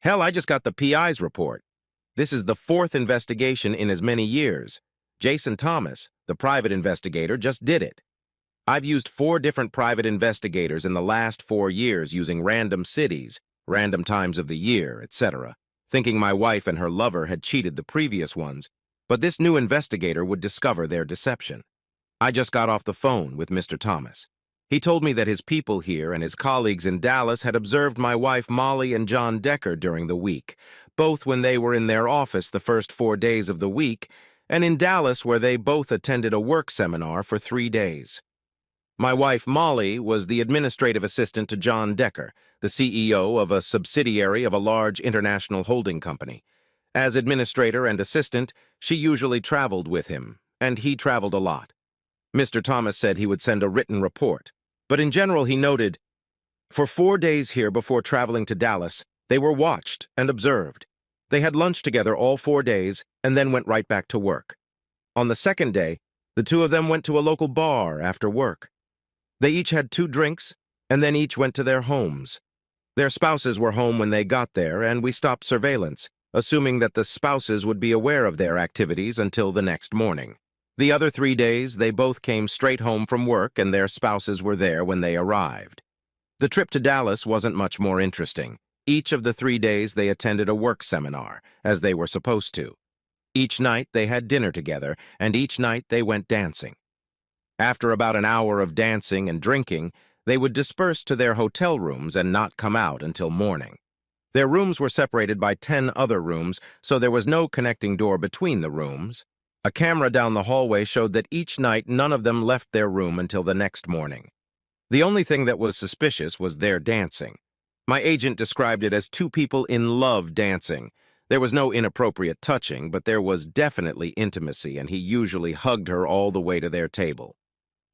Hell, I just got the PI's report. This is the fourth investigation in as many years. Jason Thomas, the private investigator, just did it. I've used 4 different private investigators in the last 4 years using random cities, random times of the year, etc., thinking my wife and her lover had cheated the previous ones, but this new investigator would discover their deception. I just got off the phone with Mr. Thomas. He told me that his people here and his colleagues in Dallas had observed my wife Molly and John Decker during the week, both when they were in their office the first 4 days of the week, and in Dallas where they both attended a work seminar for 3 days. My wife Molly was the administrative assistant to John Decker, the CEO of a subsidiary of a large international holding company. As administrator and assistant, she usually traveled with him, and he traveled a lot. Mr. Thomas said he would send a written report, but in general he noted, for 4 days here before traveling to Dallas, they were watched and observed. They had lunch together all 4 days and then went right back to work. On the second day, the two of them went to a local bar after work. They each had 2 drinks and then each went to their homes. Their spouses were home when they got there, and we stopped surveillance, assuming that the spouses would be aware of their activities until the next morning. The other 3 days, they both came straight home from work and their spouses were there when they arrived. The trip to Dallas wasn't much more interesting. Each of the 3 days they attended a work seminar, as they were supposed to. Each night they had dinner together, and each night they went dancing. After about an hour of dancing and drinking, they would disperse to their hotel rooms and not come out until morning. Their rooms were separated by 10 other rooms, so there was no connecting door between the rooms. A camera down the hallway showed that each night none of them left their room until the next morning. The only thing that was suspicious was their dancing. My agent described it as 2 people in love dancing. There was no inappropriate touching, but there was definitely intimacy, and he usually hugged her all the way to their table.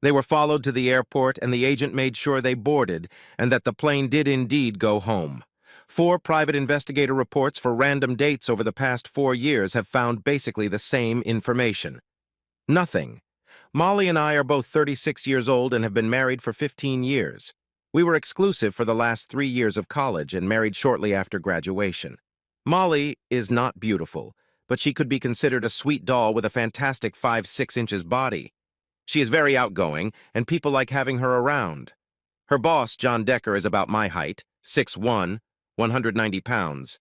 They were followed to the airport, and the agent made sure they boarded and that the plane did indeed go home. 4 private investigator reports for random dates over the past 4 years have found basically the same information. Nothing. Molly and I are both 36 years old and have been married for 15 years. We were exclusive for the last 3 years of college and married shortly after graduation. Molly is not beautiful, but she could be considered a sweet doll with a fantastic 5'6" inches body. She is very outgoing, and people like having her around. Her boss, John Decker, is about my height, 6'1", 190 pounds.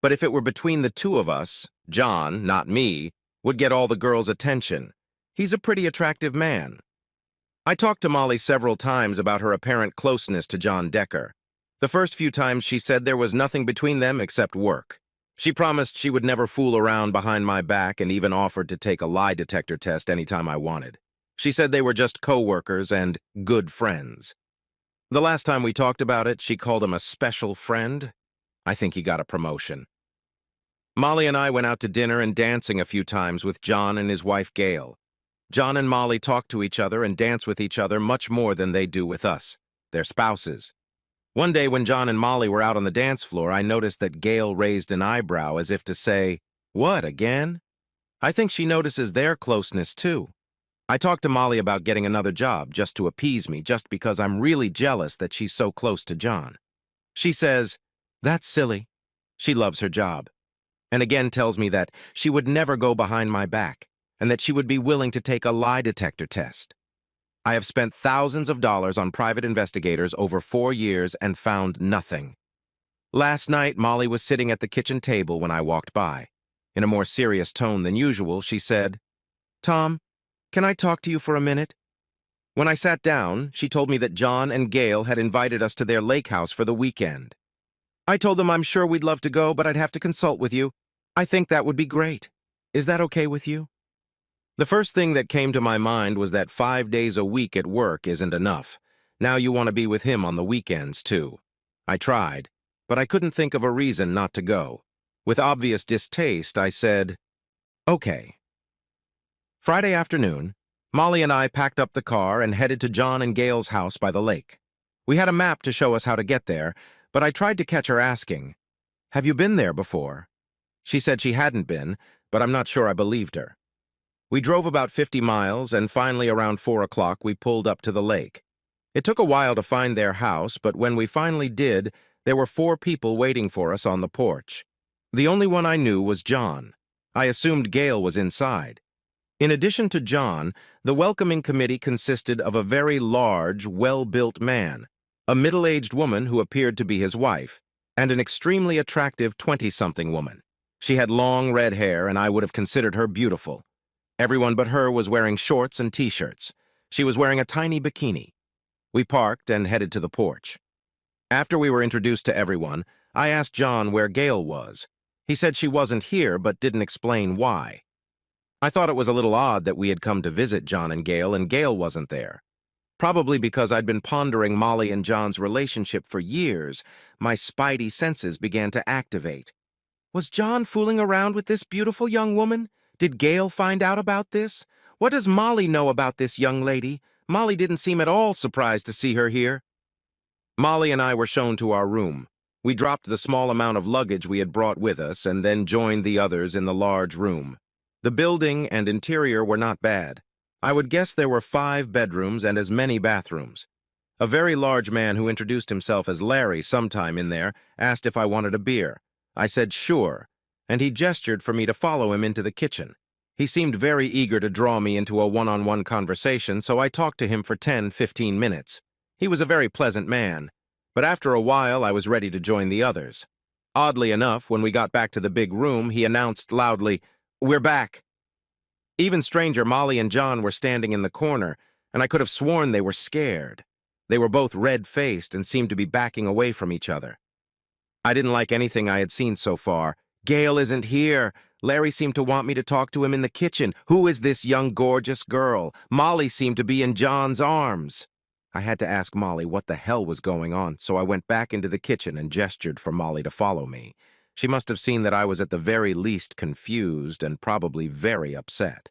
But if it were between the 2 of us, John, not me, would get all the girls' attention. He's a pretty attractive man. I talked to Molly several times about her apparent closeness to John Decker. The first few times she said there was nothing between them except work. She promised she would never fool around behind my back and even offered to take a lie detector test anytime I wanted. She said they were just co-workers and good friends. The last time we talked about it, she called him a special friend. I think he got a promotion. Molly and I went out to dinner and dancing a few times with John and his wife Gail. John and Molly talk to each other and dance with each other much more than they do with us, their spouses. One day when John and Molly were out on the dance floor, I noticed that Gail raised an eyebrow as if to say, "What, again?" I think she notices their closeness too. I talked to Molly about getting another job just to appease me, just because I'm really jealous that she's so close to John. She says, "That's silly." She loves her job. And again tells me that she would never go behind my back and that she would be willing to take a lie detector test. I have spent thousands of dollars on private investigators over 4 years and found nothing. Last night, Molly was sitting at the kitchen table when I walked by. In a more serious tone than usual, she said, "Tom, can I talk to you for a minute?" When I sat down, she told me that John and Gail had invited us to their lake house for the weekend. I told them I'm sure we'd love to go, but I'd have to consult with you. I think that would be great. Is that okay with you? The first thing that came to my mind was that 5 days a week at work isn't enough. Now you want to be with him on the weekends, too. I tried, but I couldn't think of a reason not to go. With obvious distaste, I said, "Okay." Friday afternoon, Molly and I packed up the car and headed to John and Gail's house by the lake. We had a map to show us how to get there, but I tried to catch her asking, "Have you been there before?" She said she hadn't been, but I'm not sure I believed her. We drove about 50 miles, and finally around 4 o'clock we pulled up to the lake. It took a while to find their house, but when we finally did, There were 4 people waiting for us on the porch. The only one I knew was John. I assumed Gail was inside. In addition to John, the welcoming committee consisted of a very large, well-built man, a middle-aged woman who appeared to be his wife, and an extremely attractive 20-something woman. She had long red hair, and I would have considered her beautiful. Everyone but her was wearing shorts and t-shirts. She was wearing a tiny bikini. We parked and headed to the porch. After we were introduced to everyone, I asked John where Gail was. He said she wasn't here, but didn't explain why. I thought it was a little odd that we had come to visit John and Gail wasn't there. Probably because I'd been pondering Molly and John's relationship for years, my spidey senses began to activate. Was John fooling around with this beautiful young woman? Did Gail find out about this? What does Molly know about this young lady? Molly didn't seem at all surprised to see her here. Molly and I were shown to our room. We dropped the small amount of luggage we had brought with us and then joined the others in the large room. The building and interior were not bad. I would guess there were 5 bedrooms and as many bathrooms. A very large man who introduced himself as Larry sometime in there asked if I wanted a beer. I said sure, and he gestured for me to follow him into the kitchen. He seemed very eager to draw me into a one-on-one conversation, so I talked to him for 10-15 minutes. He was a very pleasant man, but after a while I was ready to join the others. Oddly enough, when we got back to the big room, he announced loudly, "We're back." Even stranger, Molly and John were standing in the corner, and I could have sworn they were scared. They were both red-faced and seemed to be backing away from each other. I didn't like anything I had seen so far. Gail isn't here. Larry seemed to want me to talk to him in the kitchen. Who is this young, gorgeous girl? Molly seemed to be in John's arms. I had to ask Molly what the hell was going on, so I went back into the kitchen and gestured for Molly to follow me. She must have seen that I was at the very least confused and probably very upset.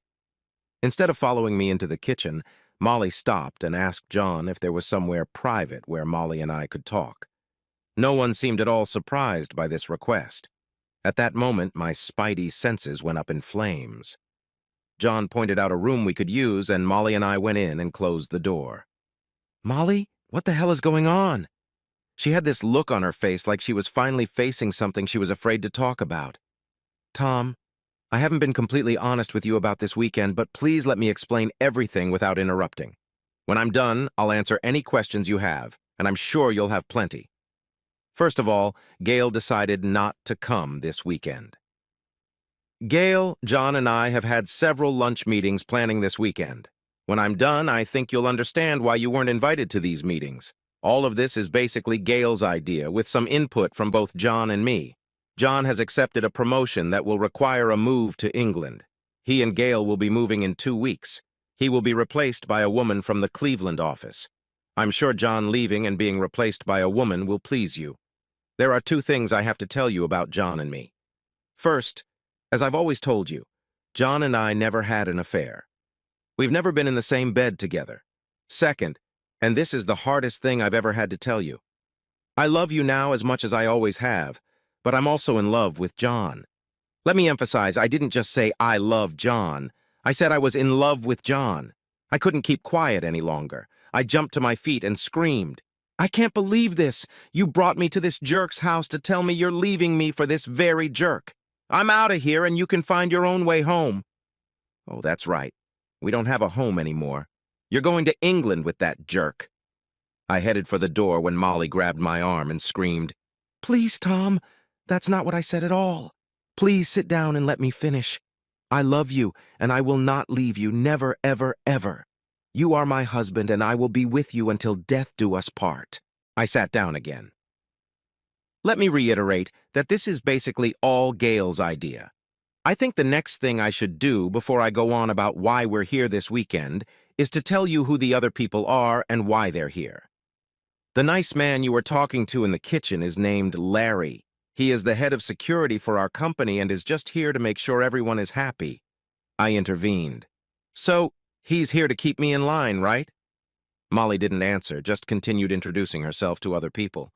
Instead of following me into the kitchen, Molly stopped and asked John if there was somewhere private where Molly and I could talk. No one seemed at all surprised by this request. At that moment, my spidey senses went up in flames. John pointed out a room we could use, and Molly and I went in and closed the door. "Molly, what the hell is going on?" She had this look on her face like she was finally facing something she was afraid to talk about. "Tom, I haven't been completely honest with you about this weekend, but please let me explain everything without interrupting. When I'm done, I'll answer any questions you have, and I'm sure you'll have plenty. First of all, Gail decided not to come this weekend. Gail, John, and I have had several lunch meetings planning this weekend. When I'm done, I think you'll understand why you weren't invited to these meetings. All of this is basically Gail's idea, with some input from both John and me. John has accepted a promotion that will require a move to England. He and Gail will be moving in 2 weeks. He will be replaced by a woman from the Cleveland office. I'm sure John leaving and being replaced by a woman will please you. There are 2 things I have to tell you about John and me. First, as I've always told you, John and I never had an affair. We've never been in the same bed together. Second, and this is the hardest thing I've ever had to tell you, I love you now as much as I always have, but I'm also in love with John. Let me emphasize, I didn't just say I love John. I said I was in love with John. I couldn't keep quiet any longer. I jumped to my feet and screamed. "I can't believe this. You brought me to this jerk's house to tell me you're leaving me for this very jerk. I'm out of here and you can find your own way home." "Oh, that's right. We don't have a home anymore. You're going to England with that jerk." I headed for the door when Molly grabbed my arm and screamed, "Please, Tom, that's not what I said at all. Please sit down and let me finish. I love you and I will not leave you, never, ever, ever. You are my husband, and I will be with you until death do us part." I sat down again. Let me reiterate that this is basically all Gail's idea. I think the next thing I should do before I go on about why we're here this weekend is to tell you who the other people are and why they're here. The nice man you were talking to in the kitchen is named Larry. He is the head of security for our company and is just here to make sure everyone is happy. I intervened. "So, he's here to keep me in line, right?" Molly didn't answer, just continued introducing herself to other people.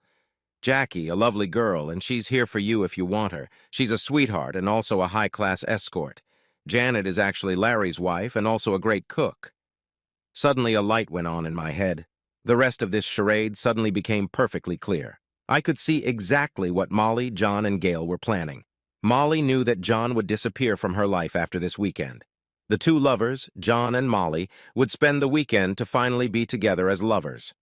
"Jackie, a lovely girl, and she's here for you if you want her. She's a sweetheart and also a high-class escort. Janet is actually Larry's wife and also a great cook." Suddenly a light went on in my head. The rest of this charade suddenly became perfectly clear. I could see exactly what Molly, John, and Gail were planning. Molly knew that John would disappear from her life after this weekend. The two lovers, John and Molly, would spend the weekend to finally be together as lovers.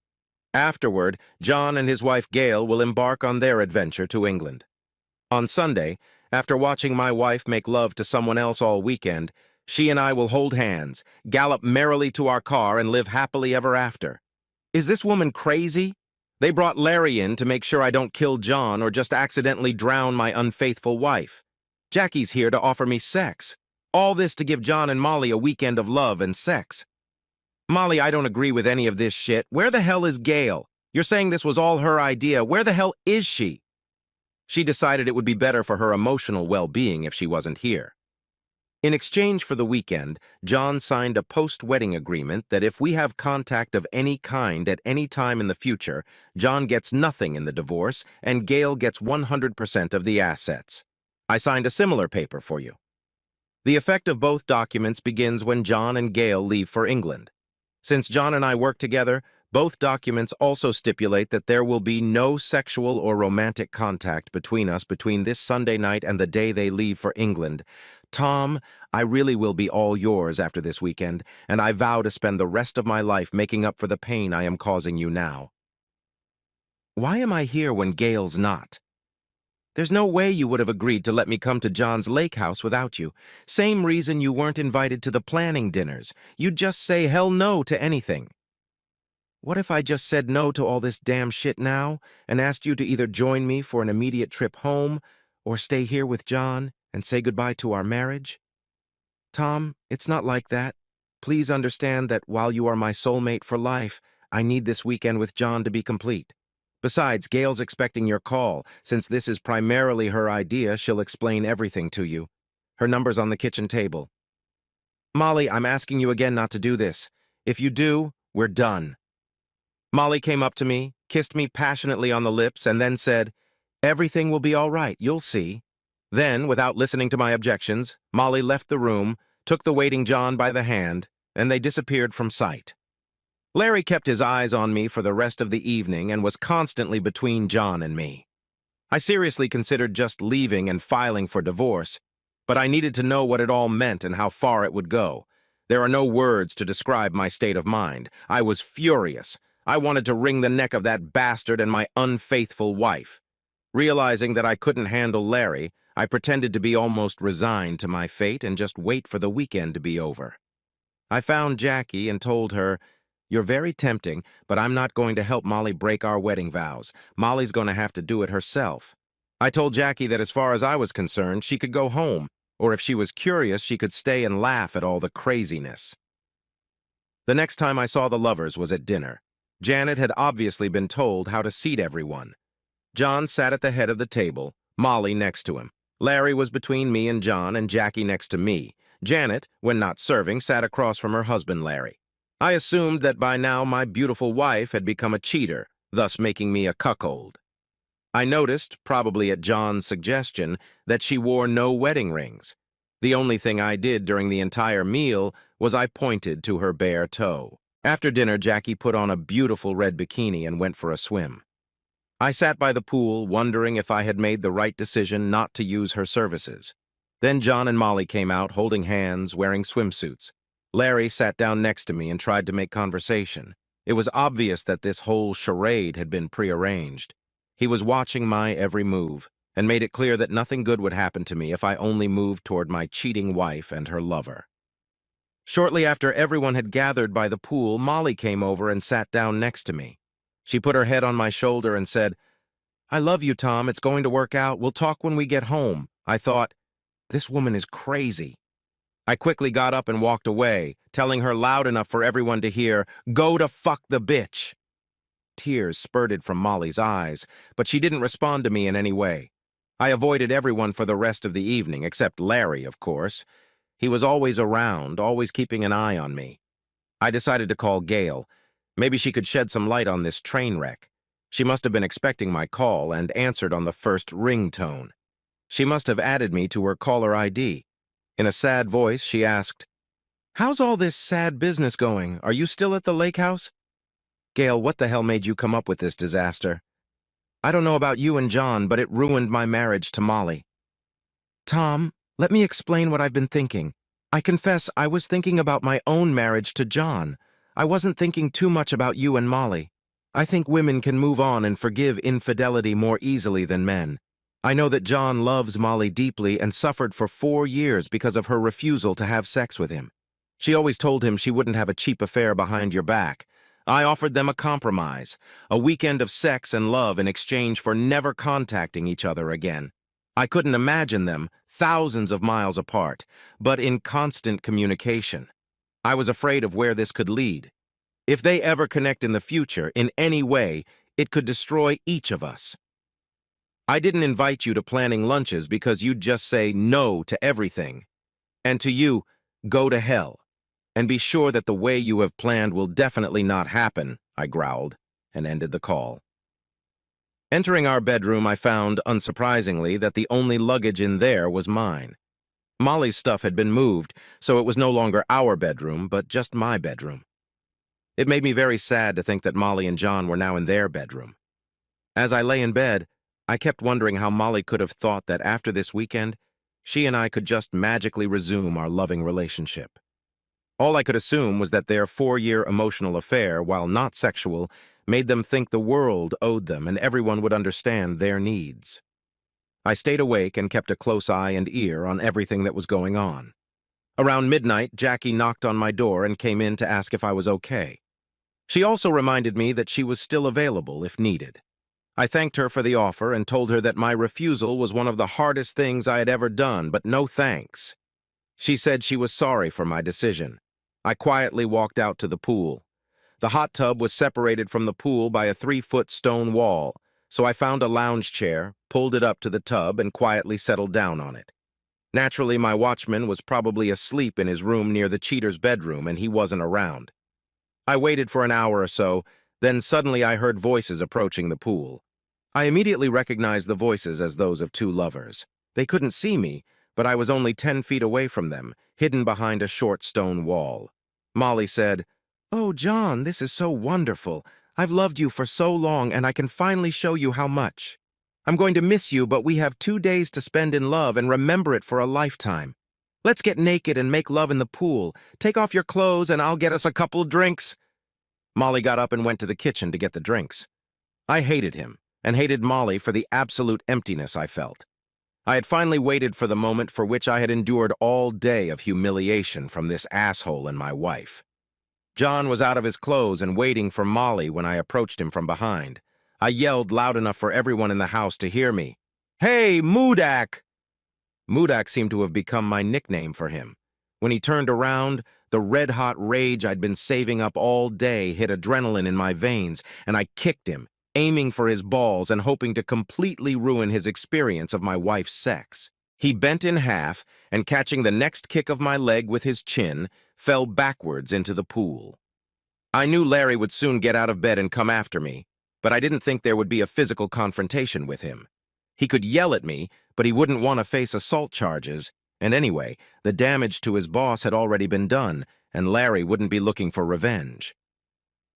Afterward, John and his wife Gail will embark on their adventure to England. On Sunday, after watching my wife make love to someone else all weekend, she and I will hold hands, gallop merrily to our car, and live happily ever after. Is this woman crazy? They brought Larry in to make sure I don't kill John or just accidentally drown my unfaithful wife. Jackie's here to offer me sex. All this to give John and Molly a weekend of love and sex. Molly, I don't agree with any of this shit. Where the hell is Gail? You're saying this was all her idea. Where the hell is she? She decided it would be better for her emotional well-being if she wasn't here. In exchange for the weekend, John signed a post-wedding agreement that if we have contact of any kind at any time in the future, John gets nothing in the divorce and Gail gets 100% of the assets. I signed a similar paper for you. The effect of both documents begins when John and Gail leave for England. Since John and I work together, both documents also stipulate that there will be no sexual or romantic contact between us between this Sunday night and the day they leave for England. Tom, I really will be all yours after this weekend, and I vow to spend the rest of my life making up for the pain I am causing you now. Why am I here when Gail's not? There's no way you would have agreed to let me come to John's lake house without you. Same reason you weren't invited to the planning dinners. You'd just say hell no to anything. What if I just said no to all this damn shit now and asked you to either join me for an immediate trip home or stay here with John and say goodbye to our marriage? Tom, it's not like that. Please understand that while you are my soulmate for life, I need this weekend with John to be complete. Besides, Gail's expecting your call. Since this is primarily her idea, she'll explain everything to you. Her number's on the kitchen table. Molly, I'm asking you again not to do this. If you do, we're done. Molly came up to me, kissed me passionately on the lips, and then said, "Everything will be all right, you'll see." Then, without listening to my objections, Molly left the room, took the waiting John by the hand, and they disappeared from sight. Larry kept his eyes on me for the rest of the evening and was constantly between John and me. I seriously considered just leaving and filing for divorce, but I needed to know what it all meant and how far it would go. There are no words to describe my state of mind. I was furious. I wanted to wring the neck of that bastard and my unfaithful wife. Realizing that I couldn't handle Larry, I pretended to be almost resigned to my fate and just wait for the weekend to be over. I found Jackie and told her, "You're very tempting, but I'm not going to help Molly break our wedding vows. Molly's going to have to do it herself." I told Jackie that as far as I was concerned, she could go home, or if she was curious, she could stay and laugh at all the craziness. The next time I saw the lovers was at dinner. Janet had obviously been told how to seat everyone. John sat at the head of the table, Molly next to him. Larry was between me and John, and Jackie next to me. Janet, when not serving, sat across from her husband, Larry. I assumed that by now my beautiful wife had become a cheater, thus making me a cuckold. I noticed, probably at John's suggestion, that she wore no wedding rings. The only thing I did during the entire meal was I pointed to her bare toe. After dinner, Jackie put on a beautiful red bikini and went for a swim. I sat by the pool, wondering if I had made the right decision not to use her services. Then John and Molly came out, holding hands, wearing swimsuits. Larry sat down next to me and tried to make conversation. It was obvious that this whole charade had been prearranged. He was watching my every move and made it clear that nothing good would happen to me if I only moved toward my cheating wife and her lover. Shortly after everyone had gathered by the pool, Molly came over and sat down next to me. She put her head on my shoulder and said, "I love you, Tom. It's going to work out. We'll talk when we get home." I thought, this woman is crazy. I quickly got up and walked away, telling her loud enough for everyone to hear, "Go to fuck the bitch." Tears spurted from Molly's eyes, but she didn't respond to me in any way. I avoided everyone for the rest of the evening, except Larry, of course. He was always around, always keeping an eye on me. I decided to call Gail. Maybe she could shed some light on this train wreck. She must have been expecting my call and answered on the first ringtone. She must have added me to her caller ID. In a sad voice, she asked, "How's all this sad business going? Are you still at the lake house?" "Gail, what the hell made you come up with this disaster?" I don't know about you and John, but it ruined my marriage to Molly. Tom, let me explain what I've been thinking. I confess I was thinking about my own marriage to John. I wasn't thinking too much about you and Molly. I think women can move on and forgive infidelity more easily than men. I know that John loves Molly deeply and suffered for 4 years because of her refusal to have sex with him. She always told him she wouldn't have a cheap affair behind your back. I offered them a compromise, a weekend of sex and love in exchange for never contacting each other again. I couldn't imagine them, thousands of miles apart, but in constant communication. I was afraid of where this could lead. If they ever connect in the future, in any way, it could destroy each of us. I didn't invite you to planning lunches because you'd just say no to everything. And to you, go to hell. And be sure that the way you have planned will definitely not happen, I growled, and ended the call. Entering our bedroom, I found, unsurprisingly, that the only luggage in there was mine. Molly's stuff had been moved, so it was no longer our bedroom, but just my bedroom. It made me very sad to think that Molly and John were now in their bedroom. As I lay in bed, I kept wondering how Molly could have thought that after this weekend, she and I could just magically resume our loving relationship. All I could assume was that their 4-year emotional affair, while not sexual, made them think the world owed them and everyone would understand their needs. I stayed awake and kept a close eye and ear on everything that was going on. Around midnight, Jackie knocked on my door and came in to ask if I was okay. She also reminded me that she was still available if needed. I thanked her for the offer and told her that my refusal was one of the hardest things I had ever done, but no thanks. She said she was sorry for my decision. I quietly walked out to the pool. The hot tub was separated from the pool by a 3-foot stone wall, so I found a lounge chair, pulled it up to the tub, and quietly settled down on it. Naturally, my watchman was probably asleep in his room near the cheater's bedroom, and he wasn't around. I waited for an hour or so, then suddenly I heard voices approaching the pool. I immediately recognized the voices as those of 2 lovers. They couldn't see me, but I was only 10 feet away from them, hidden behind a short stone wall. Molly said, "Oh, John, this is so wonderful. I've loved you for so long, and I can finally show you how much. I'm going to miss you, but we have 2 days to spend in love and remember it for a lifetime. Let's get naked and make love in the pool. Take off your clothes, and I'll get us a couple drinks." Molly got up and went to the kitchen to get the drinks. I hated him, and hated Molly for the absolute emptiness I felt. I had finally waited for the moment for which I had endured all day of humiliation from this asshole and my wife. John was out of his clothes and waiting for Molly when I approached him from behind. I yelled loud enough for everyone in the house to hear me. "Hey, Moodak!" Moodak seemed to have become my nickname for him. When he turned around, the red-hot rage I'd been saving up all day hit adrenaline in my veins, and I kicked him, aiming for his balls and hoping to completely ruin his experience of my wife's sex. He bent in half, and catching the next kick of my leg with his chin, fell backwards into the pool. I knew Larry would soon get out of bed and come after me, but I didn't think there would be a physical confrontation with him. He could yell at me, but he wouldn't want to face assault charges, and anyway, the damage to his boss had already been done, and Larry wouldn't be looking for revenge.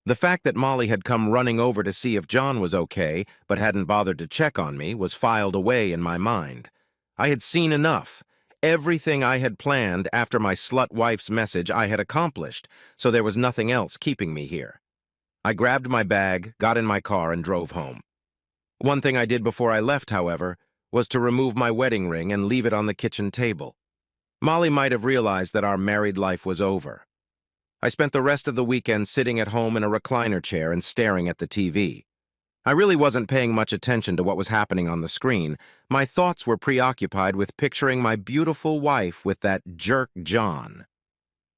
The fact that Molly had come running over to see if John was okay, but hadn't bothered to check on me, was filed away in my mind. I had seen enough. Everything I had planned after my slut wife's message I had accomplished, so there was nothing else keeping me here. I grabbed my bag, got in my car, and drove home. One thing I did before I left, however, was to remove my wedding ring and leave it on the kitchen table. Molly might have realized that our married life was over. I spent the rest of the weekend sitting at home in a recliner chair and staring at the TV. I really wasn't paying much attention to what was happening on the screen. My thoughts were preoccupied with picturing my beautiful wife with that jerk John.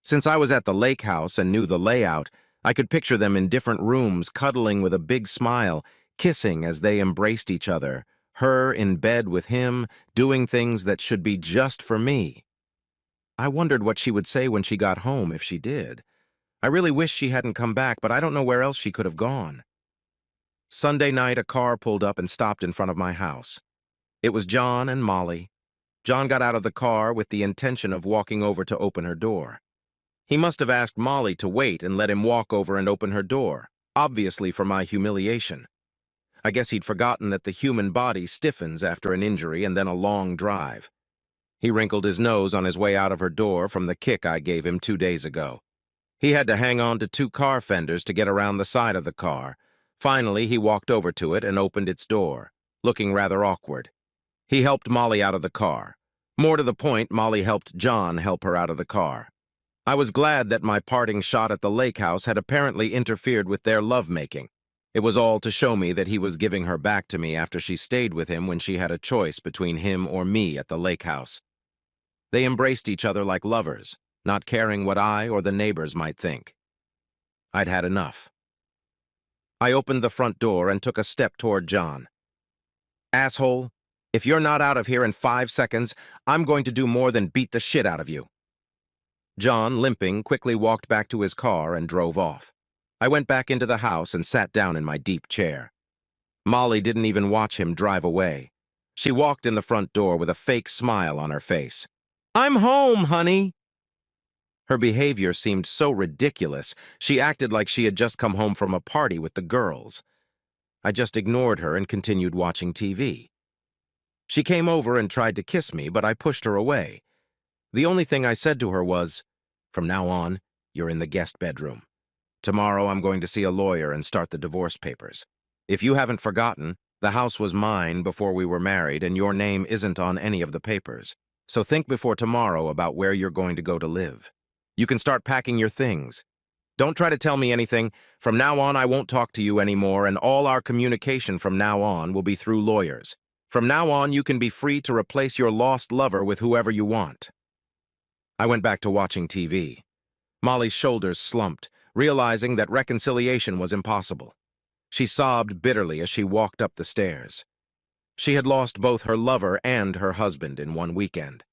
Since I was at the lake house and knew the layout, I could picture them in different rooms, cuddling with a big smile, kissing as they embraced each other, her in bed with him, doing things that should be just for me. I wondered what she would say when she got home, if she did. I really wish she hadn't come back, but I don't know where else she could have gone. Sunday night, a car pulled up and stopped in front of my house. It was John and Molly. John got out of the car with the intention of walking over to open her door. He must have asked Molly to wait and let him walk over and open her door, obviously for my humiliation. I guess he'd forgotten that the human body stiffens after an injury and then a long drive. He wrinkled his nose on his way out of her door from the kick I gave him 2 days ago. He had to hang on to 2 car fenders to get around the side of the car. Finally, he walked over to it and opened its door, looking rather awkward. He helped Molly out of the car. More to the point, Molly helped John help her out of the car. I was glad that my parting shot at the lake house had apparently interfered with their lovemaking. It was all to show me that he was giving her back to me after she stayed with him when she had a choice between him or me at the lake house. They embraced each other like lovers, not caring what I or the neighbors might think. I'd had enough. I opened the front door and took a step toward John. "Asshole, if you're not out of here in 5 seconds, I'm going to do more than beat the shit out of you." John, limping, quickly walked back to his car and drove off. I went back into the house and sat down in my deep chair. Molly didn't even watch him drive away. She walked in the front door with a fake smile on her face. "I'm home, honey." Her behavior seemed so ridiculous, she acted like she had just come home from a party with the girls. I just ignored her and continued watching TV. She came over and tried to kiss me, but I pushed her away. The only thing I said to her was, "From now on, you're in the guest bedroom. Tomorrow I'm going to see a lawyer and start the divorce papers. If you haven't forgotten, the house was mine before we were married and your name isn't on any of the papers. So think before tomorrow about where you're going to go to live. You can start packing your things. Don't try to tell me anything. From now on, I won't talk to you anymore, and all our communication from now on will be through lawyers. From now on, you can be free to replace your lost lover with whoever you want." I went back to watching TV. Molly's shoulders slumped, realizing that reconciliation was impossible. She sobbed bitterly as she walked up the stairs. She had lost both her lover and her husband in one weekend.